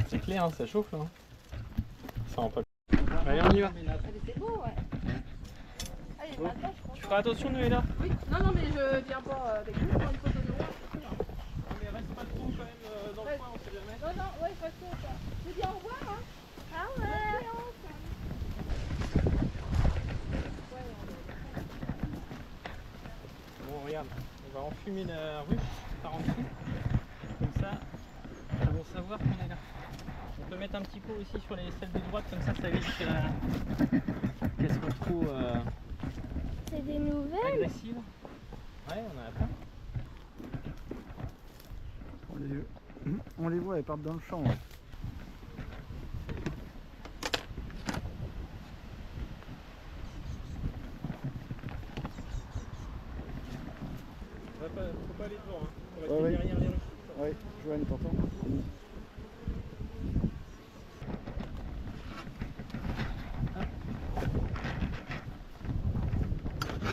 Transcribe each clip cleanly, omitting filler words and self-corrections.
C'est clair, hein, ça chauffe là. Ça rend pas. Allez, on y va. Allez, c'est beau, ouais. Allez, maintenant, je Tu feras attention, nous, là. Oui, non, mais je viens pas avec vous pour une photo de moi. Mais reste pas trop quand même dans le coin, on sait jamais. Non, ouais, pas trop ça. Je dis au revoir, hein. Ah ouais. Bon, regarde, on va enfumer la ruche par en dessous. Comme ça, ils vont savoir qu'on est là. On peut mettre un petit pot aussi sur les celles de droite, comme ça évite qu'elles soient trop C'est des nouvelles. agressives. Ouais, on en a plein. On les voit, elles partent dans le champ. Ouais. Faut pas aller devant, hein. Faut rester Ouais, derrière les ruches. Ouais, Joanne, t'entends?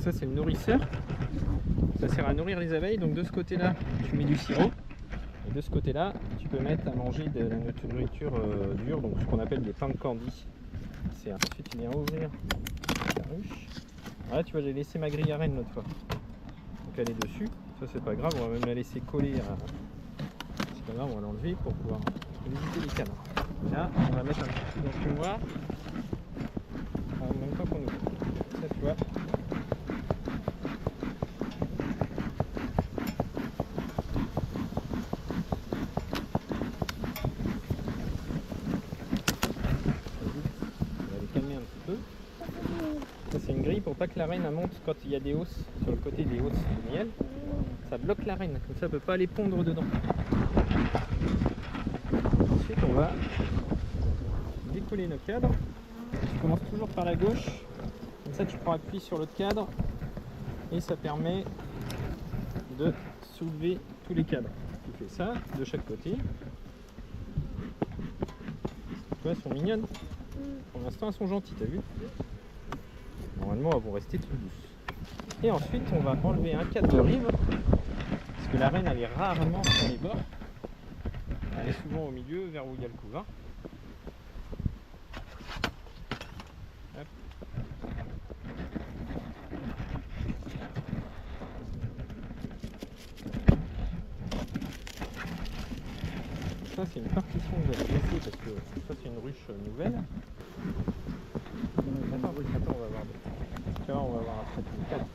Ça c'est le nourrisseur. Ça sert à nourrir les abeilles. Donc de ce côté-là, tu mets du sirop. Et de ce côté-là, tu peux mettre à manger de la nourriture dure, donc ce qu'on appelle des pains de candy. Ensuite, tu viens ouvrir la ruche. Voilà, tu vois, j'ai laissé ma grille à reine l'autre fois. Donc elle est dessus. Ça c'est pas grave, on va même la laisser coller à... C'est pas grave, on va l'enlever pour pouvoir visiter les canards. Là, on va mettre un petit peu d'enfumoir en même temps qu'on ouvre. Ça tu vois. On va les calmer un petit peu. Ça c'est une grille pour pas que la reine elle monte quand il y a des hausses sur le côté des hausses de miel. Ça bloque la reine, comme ça elle peut pas aller pondre dedans. Ensuite on va décoller nos cadres. Tu commences toujours par la gauche, comme ça tu prends appui sur l'autre cadre et ça permet de soulever tous les cadres. Tu fais ça de chaque côté. Tu vois, elles sont mignonnes. Pour l'instant elles sont gentilles, t'as vu? Normalement elles vont rester toutes douces. Et ensuite on va enlever un cadre de rive, parce que la reine elle est rarement sur les bords. Elle est souvent au milieu, vers où il y a le couvain. Hop. Ça c'est une partition que j'avais laissée parce que ça c'est une ruche nouvelle. Attends, on va voir. Tu vois, on va voir après tout le cadre.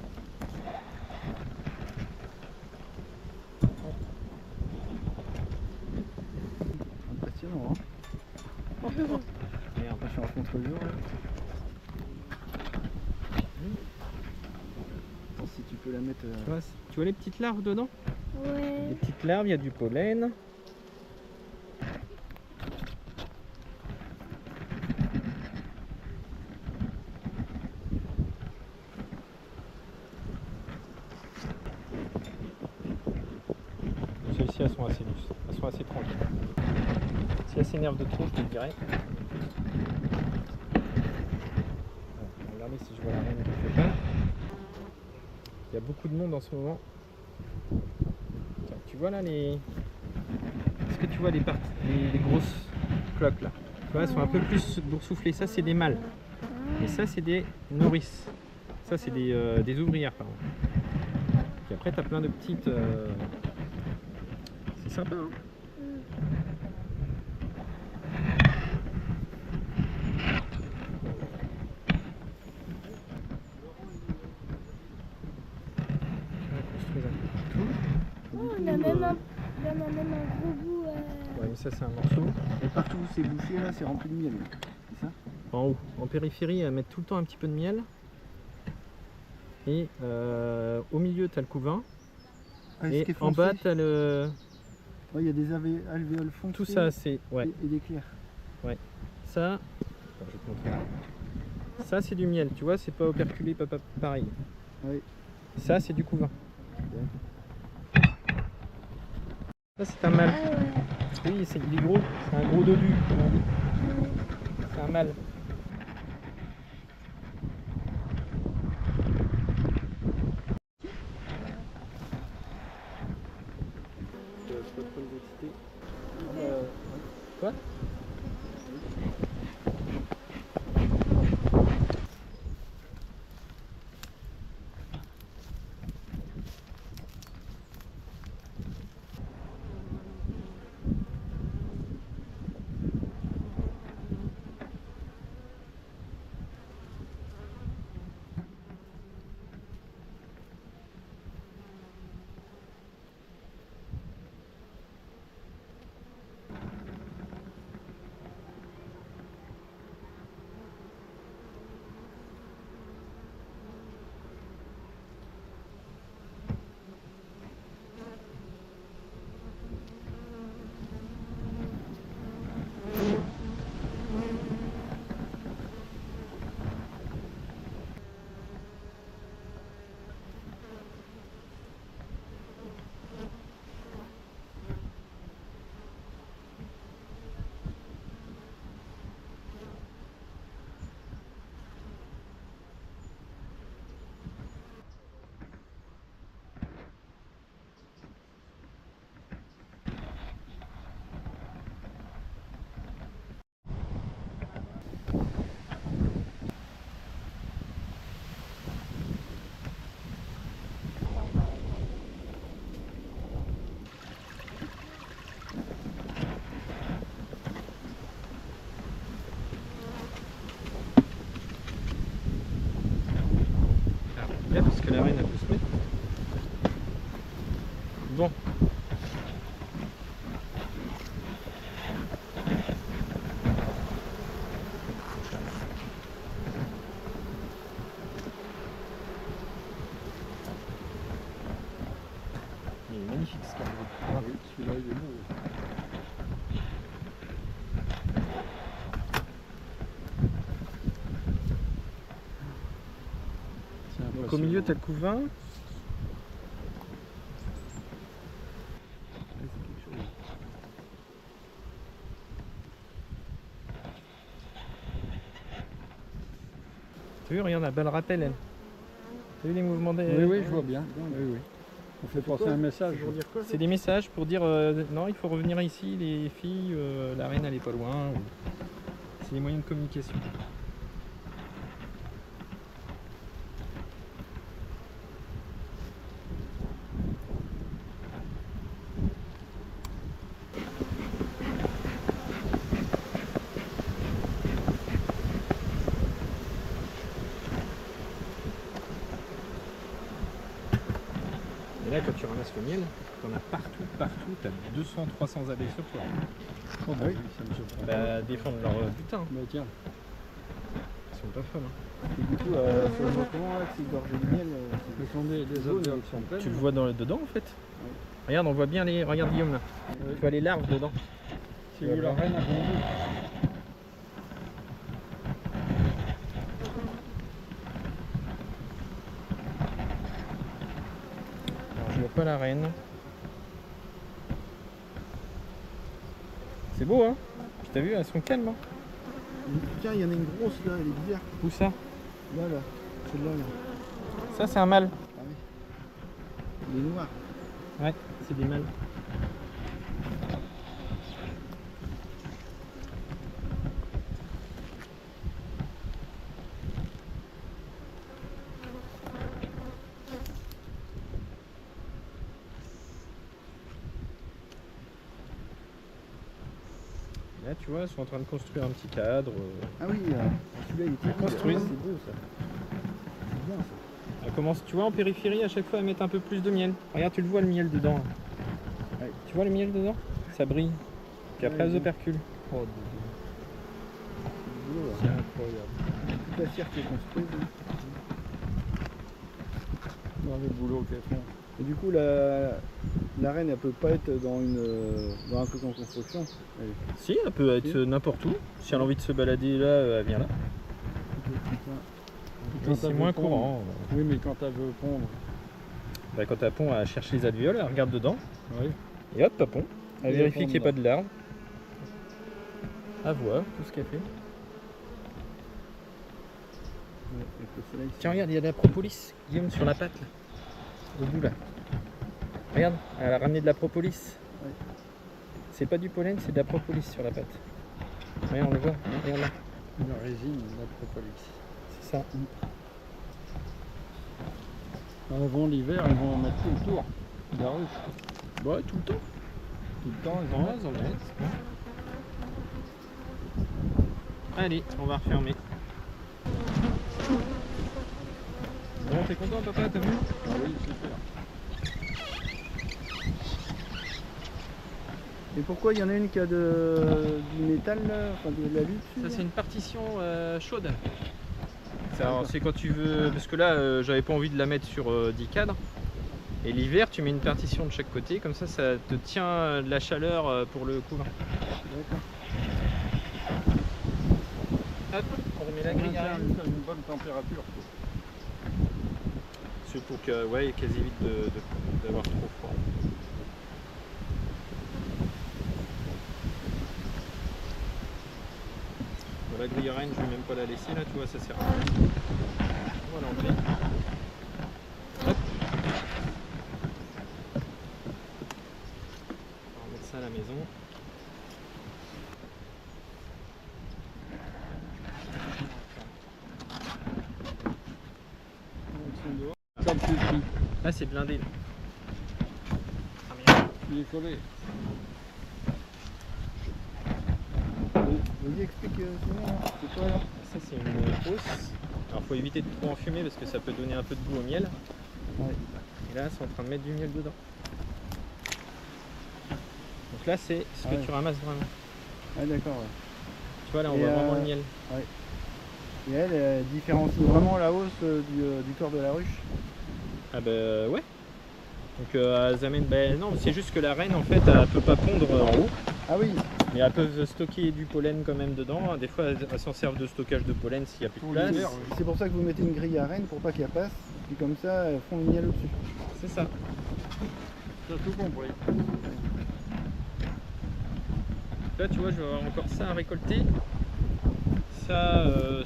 Impressionnant, hein? Merde, Je suis en contre-jour là. Attends, si tu peux la mettre. tu vois les petites larves dedans? Ouais. Les petites larves, il y a du pollen. Celles-ci elles sont assez douces, elles sont assez tranquilles. Si elles s'énervent de trop, je te le dirai. Regardez si je vois la reine qui fait pas. Il y a beaucoup de monde en ce moment. Tiens, tu vois là les... Est-ce que tu vois les grosses cloques là? Tu vois, elles sont un peu plus boursouflées. Ça c'est des mâles. Et ça c'est des nourrices. Ça c'est des ouvrières pardon. Puis après tu as plein de petites... C'est sympa hein. On a même un gros bout. Ouais, mais ça c'est un morceau. Et partout où c'est bouché là, c'est rempli de miel. C'est ça? En haut, en périphérie, à mettre tout le temps un petit peu de miel. Et au milieu, tu as le couvain. Ah, et en bas, tu as le... Ouais, il y a des alvéoles foncées. Tout ça, c'est... Ouais. Et des clairs. Ouais. Ça... Attends, je vais te montrer. Ça, c'est du miel, tu vois, c'est pas operculé, pas pareil. Oui. Ça, c'est du couvain. Ça, c'est un mâle. Ah ouais. Oui, il est gros. C'est un gros dodu. C'est un mâle. Là, parce que la reine elle peut se mettre. Bon. Il est magnifique ce cargo. Ah oui, celui-là il est beau. C'est Donc au milieu tu as le couvain. Ouais, c'est quelque chose. Tu as vu, regarde la belle rappel elle. Tu as vu les mouvements des... Oui, oui, je vois bien. Oui, oui. On fait passer un message. C'est pour dire quoi? C'est des messages pour dire non, il faut revenir ici, les filles, la reine elle est pas loin. C'est des moyens de communication. Et là, quand tu ramasses le miel, t'en as partout, t'as 200-300 abeilles sur toi. Oh, bah oui, ça me surprend. Bah, défendre leur butin. Bah tiens. Ils sont pas folles. Hein. Et du coup, ça se voit comment là, que c'est gorgé de miel ce sont des alvéoles qui sont pleines. Tu le vois dedans en fait. Regarde, on voit bien les. Regarde Guillaume là. Oui. Tu vois les larves dedans. C'est où la reine a grandi. Alors, je vois pas la reine. C'est beau hein. Puis t'as vu, elles sont calmes. Hein. Tiens, il y en a une grosse là, elle est bizarre. Où ça? Là, là. Celle-là, là. Ça c'est un mâle. Ah oui. Il est noir. Ouais, c'est des mâles. Là tu vois, ils sont en train de construire un petit cadre. Ah oui, celui-là il était Construit. C'est beau ça. C'est bien ça. Elle commence, tu vois, en périphérie à chaque fois à mettre un peu plus de miel. Regarde, tu le vois le miel dedans. Ouais. Tu vois le miel dedans? Ça brille. Puis après Ouais, elles operculent. Oh, c'est incroyable. Toute la cire qui est construite. Dans le boulot qu'elles font. Et du coup, la reine, elle peut pas être dans un truc en construction. Si, elle peut être n'importe où. Si elle a envie de se balader là, elle vient là. Mais c'est moins courant. Oui, mais quand elle veut pondre. Bah, quand elle pond, elle cherche les alvéoles, elle regarde dedans. Oui. Et hop, elle pond. Elle Et vérifie elle qu'il n'y ait pond pas de larves. Elle voit tout ce qu'elle fait. Tiens, regarde, il y a de la propolis, Guillaume, sur la patte, là. Au bout, là. Regarde, elle a ramené de la propolis. Ouais. C'est pas du pollen, c'est de la propolis sur la patte. Regarde, on le voit. Regarde là. Une résine, la propolis. C'est ça. En avant l'hiver, ils vont en mettre tout le tour. De la ruche. Ouais, tout le temps. Tout le temps, ils en mettent. Ils en mettent. Allez, on va refermer. Bon, t'es content, papa, t'as vu? Ah oui, super. Et pourquoi il y en a une qui a du métal, là, enfin de la lutte? Ça, c'est une partition chaude. C'est quand tu veux. Parce que là, j'avais pas envie de la mettre sur 10 cadres. Et l'hiver, tu mets une partition de chaque côté, comme ça te tient de la chaleur pour le couvain. D'accord. Hop, on remet la On grille maintient à une bonne température. C'est pour que, ouais, qu'elles évitent d'avoir trop froid. Bon, la grille à reine, je vais même pas la laisser là, tu vois, ça sert à rien. On va l'enlever. Hop. On va remettre ça à la maison. Comme ceci. Là, c'est blindé. Là. Il est collé. Vas-y, explique c'est quoi là? Ça, c'est une hausse Alors faut éviter de trop enfumer parce que ça peut donner un peu de goût au miel. Ouais. Et là, c'est en train de mettre du miel dedans. Donc là, c'est ce Ah que ouais. tu ramasses vraiment. Ah d'accord. Ouais. Tu vois, là, on Et voit vraiment le miel. Et elle différencie vraiment la hausse du corps de la ruche. Ah bah ouais. Donc elles amènent... Ben non, c'est juste que la reine, en fait, elle peut pas pondre en haut. Ah oui, Mais elles peuvent stocker du pollen quand même dedans. Des fois, elles s'en servent de stockage de pollen s'il n'y a plus de place. c'est pour ça que vous mettez une grille à reine pour pas qu'elle passe. Puis comme ça, elles font le miel au-dessus. C'est ça. T'as tout compris. Là, tu vois, je vais avoir encore ça à récolter. Ça,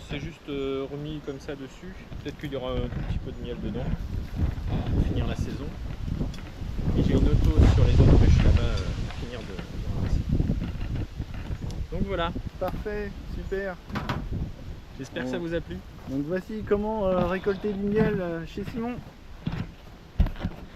c'est juste remis comme ça dessus. Peut-être qu'il y aura un tout petit peu de miel dedans pour finir la saison. Et j'ai une auto sur les autres ruches là-bas pour finir de ramasser. Donc voilà, Parfait, super. j'espère que ça vous a plu. Donc voici comment récolter du miel chez Simon.